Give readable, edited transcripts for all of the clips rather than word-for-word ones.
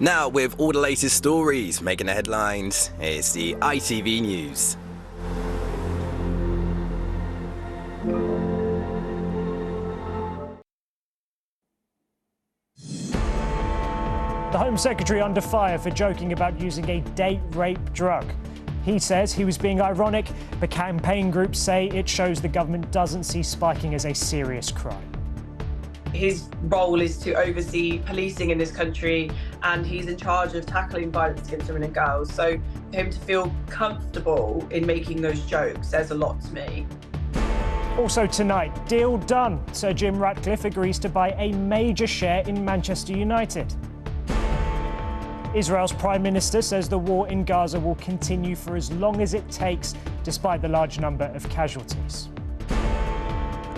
Now, with all the latest stories making the headlines, it's the ITV News. The Home Secretary under fire for joking about using a date rape drug. He says he was being ironic, but campaign groups say it shows the government doesn't see spiking as a serious crime. His role is to oversee policing in this country, and he's in charge of tackling violence against women and girls. So for him to feel comfortable in making those jokes says a lot to me. Also tonight, deal done. Sir Jim Ratcliffe agrees to buy a major share in Manchester United. Israel's Prime Minister says the war in Gaza will continue for as long as it takes, despite the large number of casualties.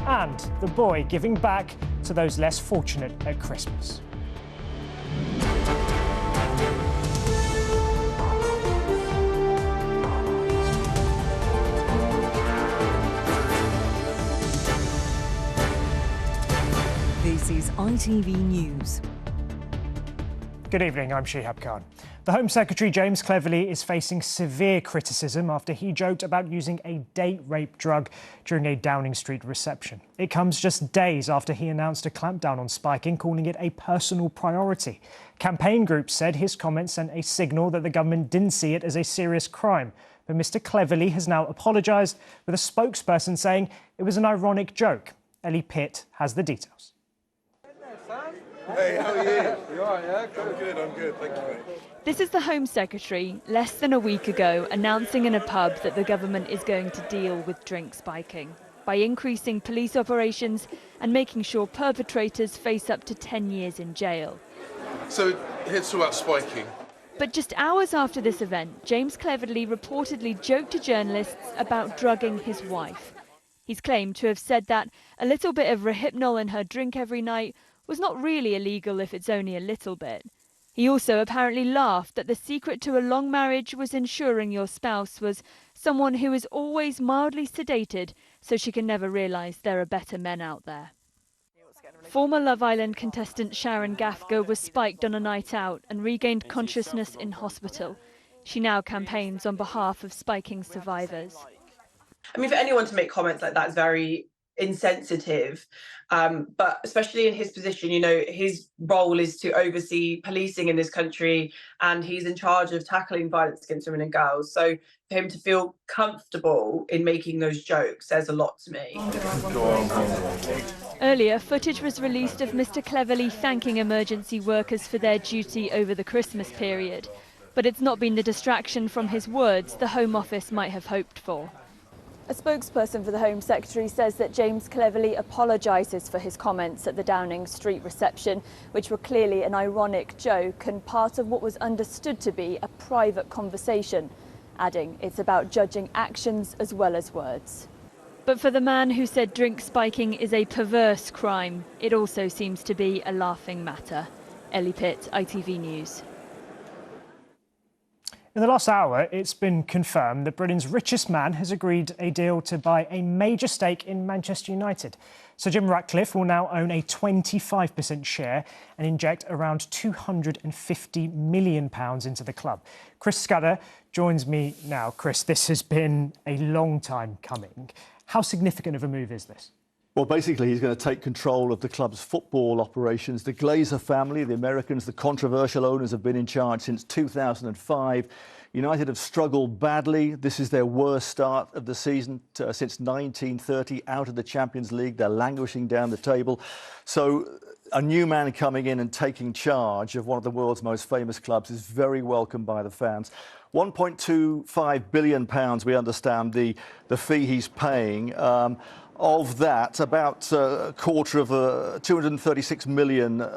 And the boy giving back to those less fortunate at Christmas. This is ITV News. Good evening, I'm Shehab. The Home Secretary, James Cleverly, is facing severe criticism after he joked about using a date rape drug during a Downing Street reception. It comes just days after he announced a clampdown on spiking, calling it a personal priority. Campaign groups said his comments sent a signal that the government didn't see it as a serious crime. But Mr Cleverly has now apologised, with a spokesperson saying it was an ironic joke. Ellie Pitt has the details. Hey, how are you? You all right, yeah? I'm good, thank you, mate. This is the Home Secretary, less than a week ago, announcing in a pub that the government is going to deal with drink spiking by increasing police operations and making sure perpetrators face up to 10 years in jail. So, here's to about spiking. But just hours after this event, James Cleverly reportedly joked to journalists about drugging his wife. He's claimed to have said that a little bit of Rohypnol in her drink every night was not really illegal if it's only a little bit. He also apparently laughed that the secret to a long marriage was ensuring your spouse was someone who is always mildly sedated so she can never realise there are better men out there. Former Love Island contestant Sharon Gafger was spiked on a night out and regained consciousness in hospital. She now campaigns on behalf of spiking survivors. I mean, for anyone to make comments like that is very insensitive, but especially in his position, you know, his role is to oversee policing in this country, and he's in charge of tackling violence against women and girls. So for him to feel comfortable in making those jokes says a lot to me. Earlier, footage was released of Mr Cleverly thanking emergency workers for their duty over the Christmas period. But it's not been the distraction from his words the Home Office might have hoped for. A spokesperson for the Home Secretary says that James Cleverly apologises for his comments at the Downing Street reception, which were clearly an ironic joke and part of what was understood to be a private conversation, adding it's about judging actions as well as words. But for the man who said drink spiking is a perverse crime, it also seems to be a laughing matter. Ellie Pitt, ITV News. In the last hour, it's been confirmed that Britain's richest man has agreed a deal to buy a major stake in Manchester United. Sir Jim Ratcliffe will now own a 25% share and inject around £250 million into the club. Chris Scudder joins me now. Chris, this has been a long time coming. How significant of a move is this? Well, basically, he's going to take control of the club's football operations. The Glazer family, the Americans, the controversial owners, have been in charge since 2005. United have struggled badly. This is their worst start of the season since 1930, out of the Champions League. They're languishing down the table. So a new man coming in and taking charge of one of the world's most famous clubs is very welcome by the fans. £1.25 billion, we understand, the fee he's paying. Of that, about a quarter of 236 million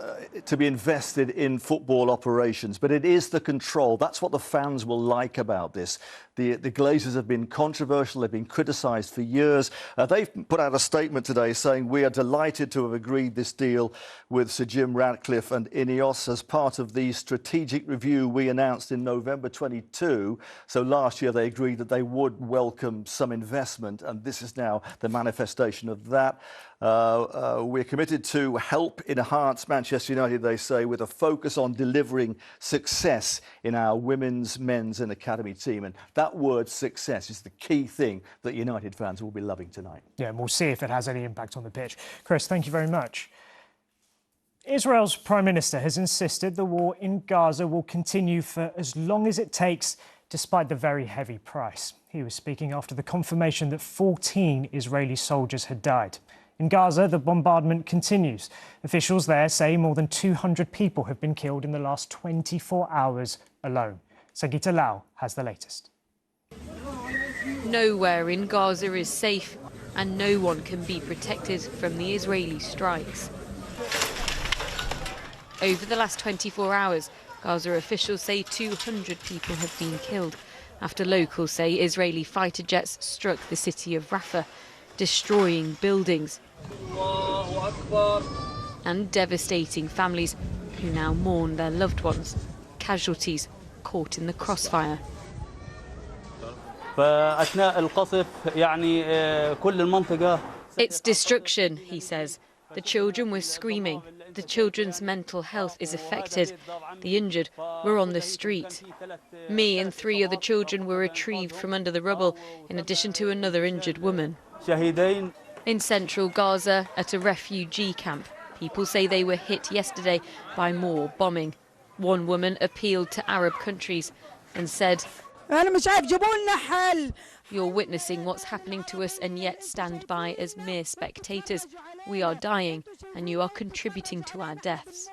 to be invested in football operations. But it is the control. That's what the fans will like about this. The Glazers have been controversial. They've been criticised for years. They've put out a statement today saying we are delighted to have agreed this deal with Sir Jim Ratcliffe and Ineos as part of the strategic review we announced in November 22. So last year they agreed that they would welcome some investment, and this is now the manifestation manifestation of that. We're committed to help enhance Manchester United, they say, with a focus on delivering success in our women's, men's and academy team. And that word success is the key thing that United fans will be loving tonight. Yeah, and we'll see if it has any impact on the pitch. Chris, thank you very much. Israel's Prime Minister has insisted the war in Gaza will continue for as long as it takes, despite the very heavy price. He was speaking after the confirmation that 14 Israeli soldiers had died. In Gaza, the bombardment continues. Officials there say more than 200 people have been killed in the last 24 hours alone. Sagita Lau has the latest. Nowhere in Gaza is safe, and no one can be protected from the Israeli strikes. Over the last 24 hours, Gaza officials say 200 people have been killed after locals say Israeli fighter jets struck the city of Rafah, destroying buildings and devastating families who now mourn their loved ones, casualties caught in the crossfire. It's destruction, he says. The children were screaming. The children's mental health is affected. The injured were on the street. Me and 3 other children were retrieved from under the rubble, in addition to another injured woman. In central Gaza, at a refugee camp, people say they were hit yesterday by more bombing. One woman appealed to Arab countries and said, "You're witnessing what's happening to us and yet stand by as mere spectators. We are dying and you are contributing to our deaths."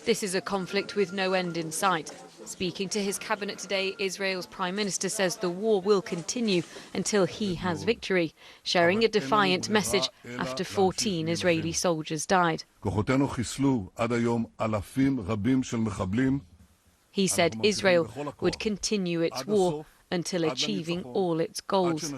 This is a conflict with no end in sight. Speaking to his cabinet today, Israel's Prime Minister says the war will continue until he has victory, sharing a defiant message after 14 Israeli soldiers died. He said Israel would continue its war until achieving all its goals.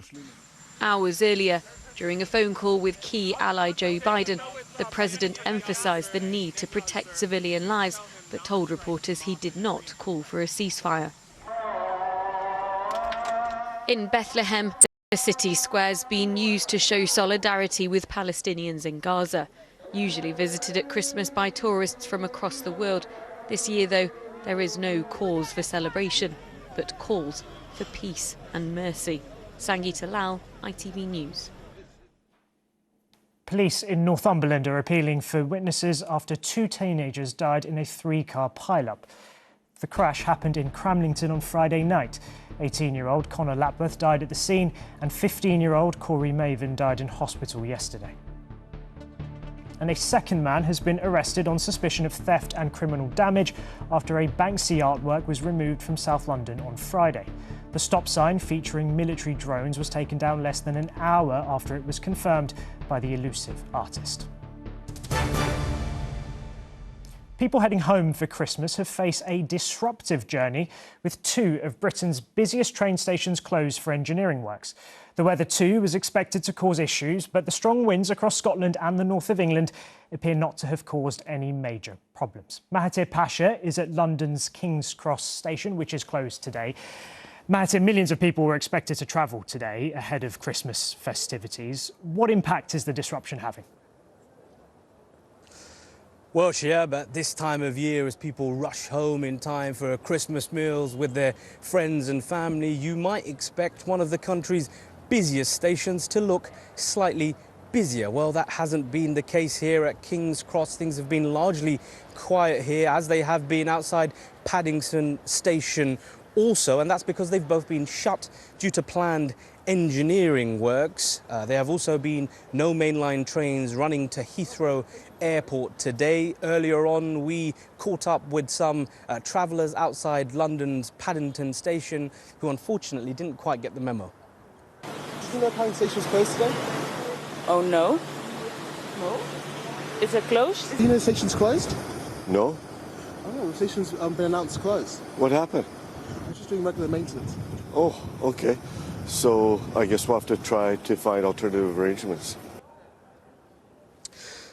Hours earlier, during a phone call with key ally Joe Biden, the president emphasised the need to protect civilian lives, but told reporters he did not call for a ceasefire. In Bethlehem, the city square's been used to show solidarity with Palestinians in Gaza, usually visited at Christmas by tourists from across the world. This year, though, there is no cause for celebration, but calls for peace and mercy. Sangeeta Lal, ITV News. Police in Northumberland are appealing for witnesses after 2 teenagers died in a 3-car pile-up. The crash happened in Cramlington on Friday night. 18-year-old Connor Lapworth died at the scene and 15-year-old Corey Maven died in hospital yesterday. And a second man has been arrested on suspicion of theft and criminal damage after a Banksy artwork was removed from South London on Friday. The stop sign featuring military drones was taken down less than an hour after it was confirmed by the elusive artist. People heading home for Christmas have faced a disruptive journey, with 2 of Britain's busiest train stations closed for engineering works. The weather too was expected to cause issues, but the strong winds across Scotland and the north of England appear not to have caused any major problems. Mahathir Pasha is at London's King's Cross station, which is closed today. Mahathir, millions of people were expected to travel today ahead of Christmas festivities. What impact is the disruption having? Well, Shehab, at this time of year, as people rush home in time for Christmas meals with their friends and family, you might expect one of the country's busiest stations to look slightly busier. Well, that hasn't been the case here at King's Cross. Things have been largely quiet here, as they have been outside Paddington Station also, and that's because they've both been shut due to planned engineering works. There have also been no mainline trains running to Heathrow Airport today. Earlier on, we caught up with some travellers outside London's Paddington Station who unfortunately didn't quite get the memo. Did you know Paddington Station is closed today? Oh, no. No? Is it closed? Do you know the station's closed? No. Oh, the station's been announced closed. What happened? We're just doing regular maintenance. Oh, okay. So I guess we'll have to try to find alternative arrangements.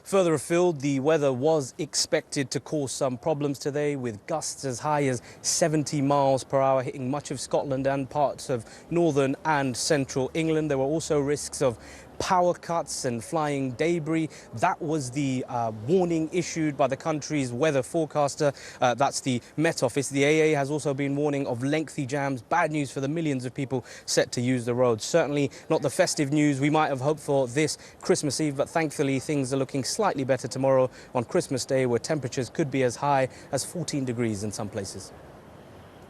Further afield, the weather was expected to cause some problems today, with gusts as high as 70 miles per hour hitting much of Scotland and parts of northern and central England. There were also risks of power cuts and flying debris. That was the warning issued by the country's weather forecaster. That's the Met Office. The AA has also been warning of lengthy jams. Bad news for the millions of people set to use the roads. Certainly not the festive news we might have hoped for this Christmas Eve, but thankfully things are looking slightly better tomorrow on Christmas Day, where temperatures could be as high as 14 degrees in some places.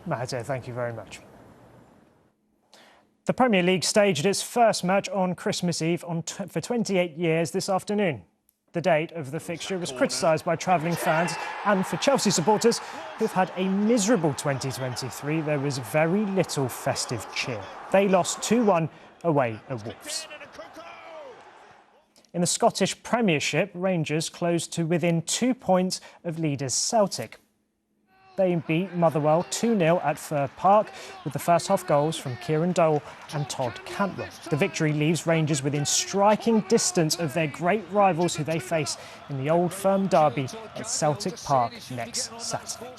Mahathir, thank you very much. The Premier League staged its first match on Christmas Eve for 28 years this afternoon. The date of the fixture was criticised by travelling fans, and for Chelsea supporters who've had a miserable 2023, there was very little festive cheer. They lost 2-1 away at Wolves. In the Scottish Premiership, Rangers closed to within 2 points of leaders Celtic. They beat Motherwell 2-0 at Fir Park, with the first half goals from Kieran Dole and Todd Cantwell. The victory leaves Rangers within striking distance of their great rivals who they face in the Old Firm derby at Celtic Park next Saturday.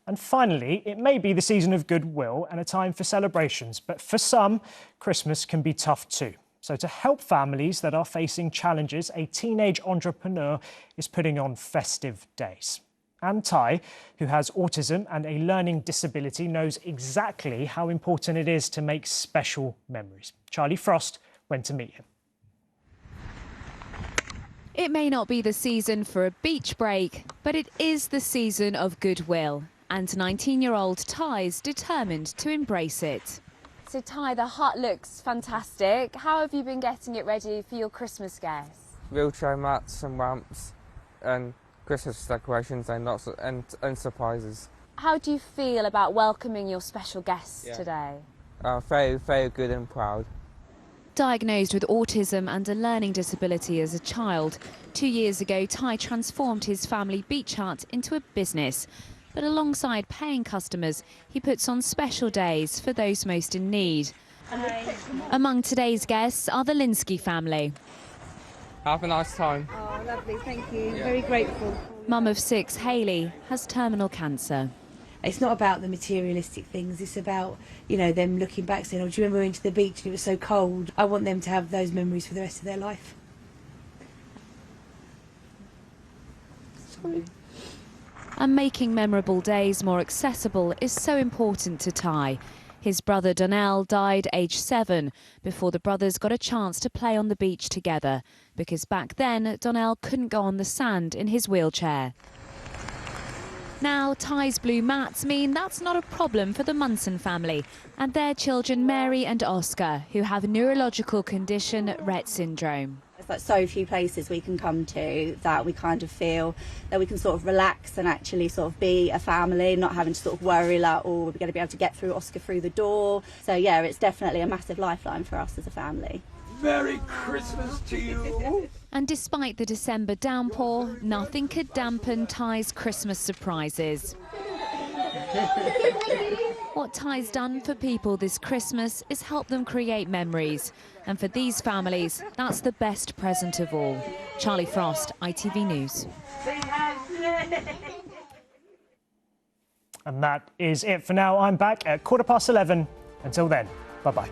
And finally, it may be the season of goodwill and a time for celebrations, but for some, Christmas can be tough too. So to help families that are facing challenges, a teenage entrepreneur is putting on festive days. And Ty, who has autism and a learning disability, knows exactly how important it is to make special memories. Charlie Frost went to meet him. It may not be the season for a beach break, but it is the season of goodwill. And 19-year-old Ty's determined to embrace it. So Ty, the hut looks fantastic. How have you been getting it ready for your Christmas guests? Wheelchair mats and ramps and Christmas decorations and surprises. How do you feel about welcoming your special guests today? Very, very good and proud. Diagnosed with autism and a learning disability as a child, 2 years ago Ty transformed his family beach hut into a business. But alongside paying customers, he puts on special days for those most in need. Hi. Among today's guests are the Linsky family. Have a nice time. Oh, lovely, thank you. Yeah. Very grateful. Mum of 6, Hayley, has terminal cancer. It's not about the materialistic things, it's about, you know, them looking back saying, oh, do you remember we went to the beach and it was so cold? I want them to have those memories for the rest of their life. Sorry. And making memorable days more accessible is so important to Ty. His brother Donnell died aged 7 before the brothers got a chance to play on the beach together, because back then Donnell couldn't go on the sand in his wheelchair. Now Ty's blue mats mean that's not a problem for the Munson family and their children Mary and Oscar, who have a neurological condition, Rett syndrome. There's like so few places we can come to that we kind of feel that we can sort of relax and actually sort of be a family, not having to sort of worry like, oh, we're going to be able to get through Oscar through the door. So yeah, it's definitely a massive lifeline for us as a family. Merry Christmas to you! And despite the December downpour, nothing could dampen Ty's Christmas surprises. What Ty's done for people this Christmas is help them create memories. And for these families, that's the best present of all. Charlie Frost, ITV News. And that is it for now. I'm back at 11:15. Until then, bye-bye.